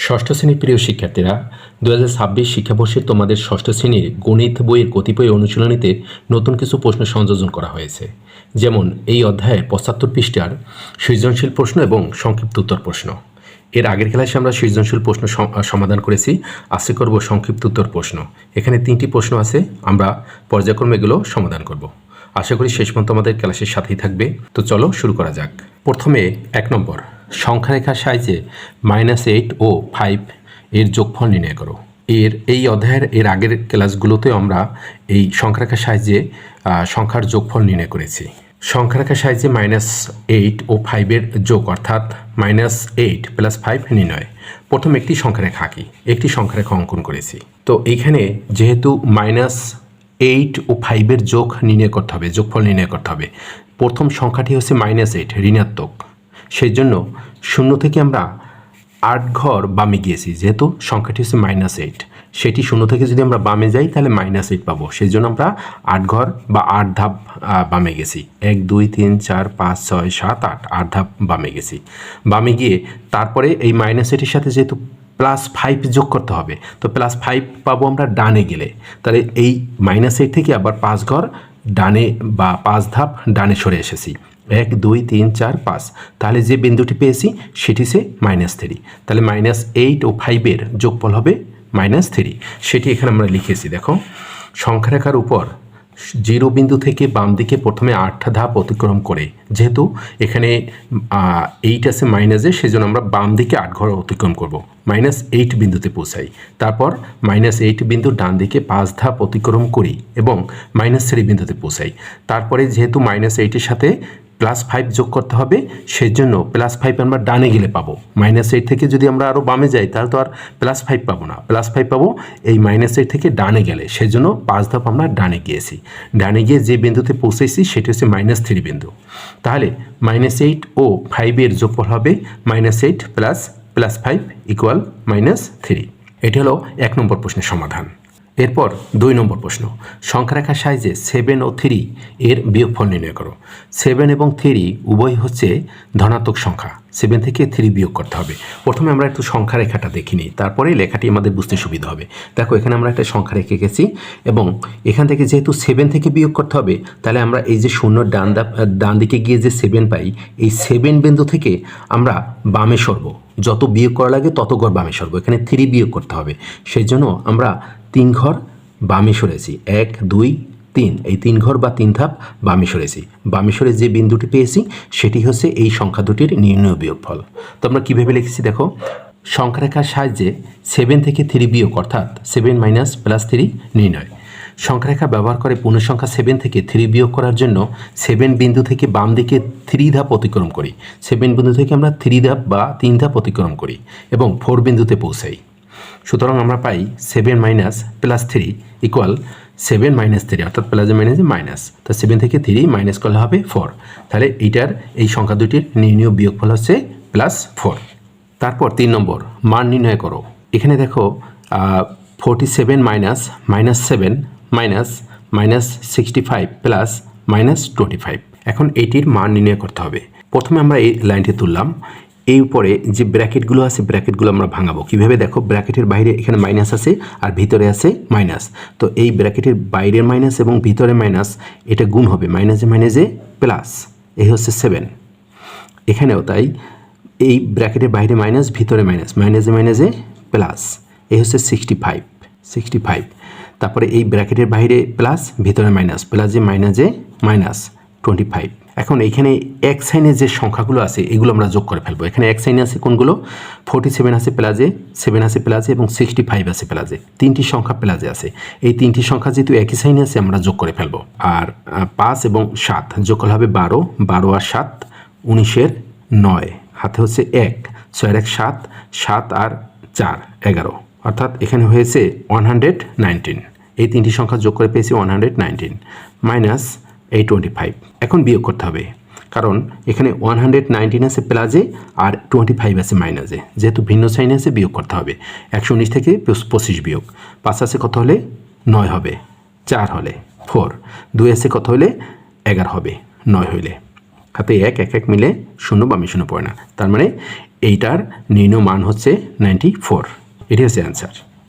ষষ্ঠ শ্রেণীর প্রিয় শিক্ষার্থীরা 2026 শিক্ষাবর্ষে তোমাদের ষষ্ঠ শ্রেণীর গণিত বইয়ের কতিপয় অনুশীলনীতে নতুন কিছু প্রশ্ন সংযোজন করা হয়েছে। যেমন এই অধ্যায়ে 75 পৃষ্ঠার সৃজনশীল প্রশ্ন এবং সংক্ষিপ্ত উত্তর প্রশ্ন। এর আগের ক্লাসে আমরা সৃজনশীল প্রশ্ন সমাধান করেছি, আজকে করব সংক্ষিপ্ত উত্তর প্রশ্ন। এখানে 3টি প্রশ্ন আছে, আমরা পর্যায়ক্রমে এগুলো সমাধান করব। আশা করি শেষ পর্যন্ত আমাদের ক্লাসের সাথেই থাকবে। তো চলো শুরু করা যাক। প্রথমে 1 নম্বর, সংখ্যারেখার সাহায্যে -8 ও 5 এর যোগফল নির্ণয় করো। এই অধ্যায়ের আগের ক্লাসগুলোতেও আমরা এই সংখ্যারেখার সাহায্যে সংখ্যার যোগফল নির্ণয় করেছি। সংখ্যারেখার সাহায্যে -8 ও 5 এর যোগ অর্থাৎ -8 + 5 নির্ণয়। প্রথম একটি সংখ্যারেখা আঁকি, একটি সংখ্যারেখা অঙ্কন করেছি। তো এইখানে যেহেতু -8 ও 5 এর যোগ নির্ণয় করতে হবে, যোগফল নির্ণয় করতে হবে। প্রথম সংখ্যাটি হচ্ছে -8 ঋণাত্মক, সেই জন্য 0 থেকে আমরা 8 ঘর বামে গিয়েছি। যেহেতু সংখ্যাটি হচ্ছে -8, সেটি 0 থেকে যদি আমরা বামে যাই তাহলে -8 পাবো। সেই জন্য আমরা 8 ঘর বা 8 ধাপ বামে গেছি। 1 2 3 4 5 6 7 8 8 ধাপ বামে গেছি। বামে গিয়ে তারপরে এই -8 সাথে যেহেতু +5 যোগ করতে হবে, তো +5 পাবো আমরা ডানে গেলে। তাহলে এই -8 থেকে আবার 5 ঘর ডানে বা 5 ধাপ ডানে সরে এসেছি। 1 2 3 4 5, তাহলে যে বিন্দুটি পেয়েছি সেটি হচ্ছে -3। তাহলে -8 ও 5 এর যোগফল হবে -3। সেটি এখানে আমরা লিখেছি। দেখো, সংখ্যারেখার উপর 0 বিন্দু থেকে বাম দিকে প্রথমে 8 ধাপ অতিক্রম করে, যেহেতু এখানে 8 আছে মাইনাসে, সেজন্য আমরা বাম দিকে 8 ঘর অতিক্রম করব। -8 বিন্দুতে পৌঁছাই, তারপর -8 বিন্দু ডান দিকে 5 ধাপ অতিক্রম করি এবং -3 বিন্দুতে পৌঁছাই। তারপরে যেহেতু -8 এর সাথে +5 যোগ করতে হবে, সেই জন্য +5 আমরা ডানে গেলে পাবো। -8 থেকে যদি আমরা আরও বামে যাই তাহলে তো আর +5 পাবো না, +5 পাবো এই -8 থেকে ডানে গেলে। সেই জন্য 5 ধাপ আমরা ডানে গিয়েছি। ডানে গিয়ে যে বিন্দুতে পৌঁছেছি সেটি হচ্ছে -3 বিন্দু। তাহলে -8 ও 5 এর যোগফল হবে -8 + +5 = -3। এটি হলো 1 নম্বর প্রশ্নের সমাধান। এরপর 2 নম্বর প্রশ্ন, সংখ্যারেখার সাহায্যে 7 ও 3 এর বিয়োগফল নির্ণয় করো। 7 এবং 3 উভয় হচ্ছে ধনাত্মক সংখ্যা। 7 থেকে 3 বিয়োগ করতে হবে। প্রথমে আমরা একটু সংখ্যারেখাটা দেখে নিই, তারপরে লেখাটি আমাদের বুঝতে সুবিধা হবে। দেখো, এখানে আমরা একটা সংখ্যা রেখে গেছি এবং এখান থেকে যেহেতু 7 থেকে বিয়োগ করতে হবে, তাহলে আমরা এই যে 0 ডান দিকে গিয়ে যে 7 পাই, এই 7 বিন্দু থেকে আমরা বামে সরব। যত বিয়োগ করা লাগে তত ঘর বামে সরব। এখানে 3 বিয়োগ করতে হবে, সেই জন্য আমরা 3 ঘর বামে সরেছি। 1 2 3, এই 3 ঘর বা 3 ধাপ বামে সরেছি। বামে সরে যে বিন্দুটি পেয়েছি সেটি হচ্ছে এই সংখ্যা দুটির নির্ণয় বিয়োগফল। তো আমরা কীভাবে লিখেছি দেখো, সংখ্যারেখার সাহায্যে 7 থেকে 3 বিয়োগ অর্থাৎ 7 - +3 নির্ণয়। সংখ্যারেখা ব্যবহার করে পূর্ণসংখ্যা 7 থেকে 3 বিয়োগ করার জন্য 7 বিন্দু থেকে বাম দিকে 3 ধাপ অতিক্রম করি। 7 বিন্দু থেকে আমরা 3 ধাপ বা 3 ধাপ অতিক্রম করি এবং 4 বিন্দুতে পৌঁছাই। সুতরাং আমরা পাই 7 - +3 = 7 - 3, অর্থাৎ প্লাসে মাইনাসে মাইনাস। তো 7 থেকে 3 মাইনাস করলে হবে 4। তাহলে এই সংখ্যা দুটির নির্ণয় বিয়োগফল হচ্ছে +4। তারপর 3 নম্বর, মান নির্ণয় করো। এখানে দেখো 47 - -7 -65 -25। এখন এটির মান নির্ণয় করতে হবে। প্রথমে আমরা এই লাইনটি তুললাম। এই উপরে যে ব্র্যাকেটগুলো আছে, ব্র্যাকেটগুলো আমরা ভাঙাবো। কীভাবে দেখো, ব্র্যাকেটের বাইরে এখানে মাইনাস আছে আর ভিতরে আছে মাইনাস। তো এই ব্র্যাকেটের বাইরের মাইনাস এবং ভিতরে মাইনাস, এটা গুণ হবে মাইনাসে মাইনাসে প্লাস। এই হচ্ছে 7। এখানেও তাই, এই ব্র্যাকেটের বাইরে মাইনাস, ভিতরে মাইনাস, মাইনাসে মাইনাসে প্লাস। এই হচ্ছে 65। তারপরে এই ব্র্যাকেটের বাইরে প্লাস, ভিতরে মাইনাস, প্লাসে মাইনাসে মাইনাস 25। এখন এইখানে এক সাইনে যে সংখ্যাগুলো আছে এগুলো আমরা যোগ করে ফেলবো। এখানে এক সাইনে আছে কোনগুলো, 47 আছে প্লাসে, 7 আছে প্লাসে এবং 65 আছে প্লাসে। 3টি সংখ্যা প্লাসে আছে। এই 3টি সংখ্যা যেহেতু একই সাইনে আছে আমরা যোগ করে ফেলবো। আর 5 এবং 7 যোগ করলে হবে 12, 12 আর 7 19 9, হাতে হচ্ছে 1, 6 আর 1 7, 7 আর 4 11, অর্থাৎ এখানে হয়েছে 119। এই 3টি সংখ্যা যোগ করে পেয়েছি 119 মাইনাস এই 25। এখন বিয়োগ করতে হবে, কারণ এখানে 119 আছে প্লাসে আর 25 আছে মাইনাসে। যেহেতু ভিন্ন সাইন আছে, বিয়োগ করতে হবে। 119 থেকে 25 বিয়োগ। 5 আছে কত হলে 9 হবে, 4 হলে 4, 2 আছে কত হলে 11 হবে, 9 হইলে। হাতে এক এক এক মিলে শূন্য বামে শূন্য পড়ে না, তার মানে এইটার নির্ণয় মান হচ্ছে 94। এটি হচ্ছে অ্যান্সার।